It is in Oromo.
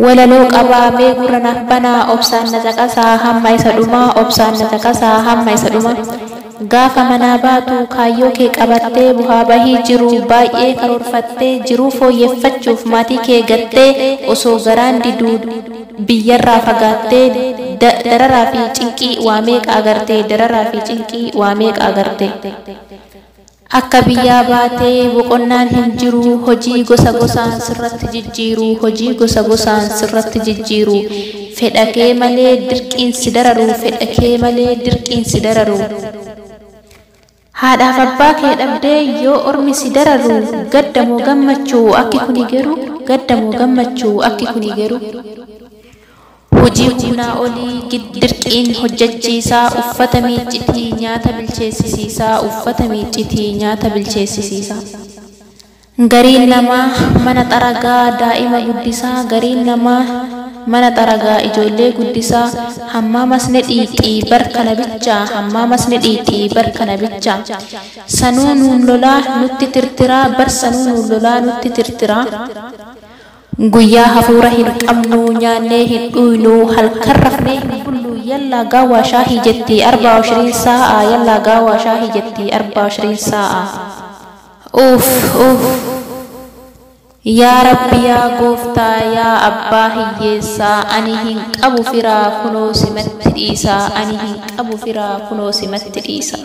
walaloo qabaa mee gurra naaf banaa obsaan na caqasaa hamma isa dhumaa obsaan na caqasaa hamma isa dhumaa. Gaafa manaa baatu kaayyoo kee qabattee buhaa bahii jiru baay'ee karoorfattee jiruu fooyyeffachuuf maatii kee gattee osoo garaan diduu biyyarraa fagaattee dararaa fi cinqii waa meeqa agartee dararaa fi cinqii waa meeqa agartee. Akka biyyaa baatee boqonnaan hin jiru hojii gosa gosaan sirratti jijjiiru hojii gosa gosaan sirratti jijjiiru fedha kee malee dirqiin si dararu fedha kee malee dirqiin si dararu. Haadhaaf abbaa kee dhabdee yoo ormi si dararu gaddamoo gammachuu akki kuni geru gaddamoo gammachuu akki kuni geru. Hojii humnaa olii dirqiin hojjechiisaa uffata miiccitii nyaata bilcheessisiisaa uffata miiccitii nyaata bilcheessisiisaa. Gariin namaa mana xaragaa daa'ima guddisaa gariin namaa mana xaragaa ijoollee guddisaa hammaamas ni dhiiqii barkana bichaa hammaamas ni dhiiqii barkana bichaa. Sanuu nuun lolaa nutti tirtiraa bar sanuu nuun lolaa nutti tirtiraa. Guyyaa hafuura hin qabnu nyaannee hin dhuynu halkan rafnee hin bullu yallaa gaawwaa shaahii jetti 24 saa'a yallaa gaawwaa shaahii jetti 24 saa'a. Yaa Rabbi yaa Gooftaa yaa Abbaa hiyyeessaa ani hin qabu firaa kunoo simatti dhiisaa ani hin qabu firaa kunoo simatti dhiisaa.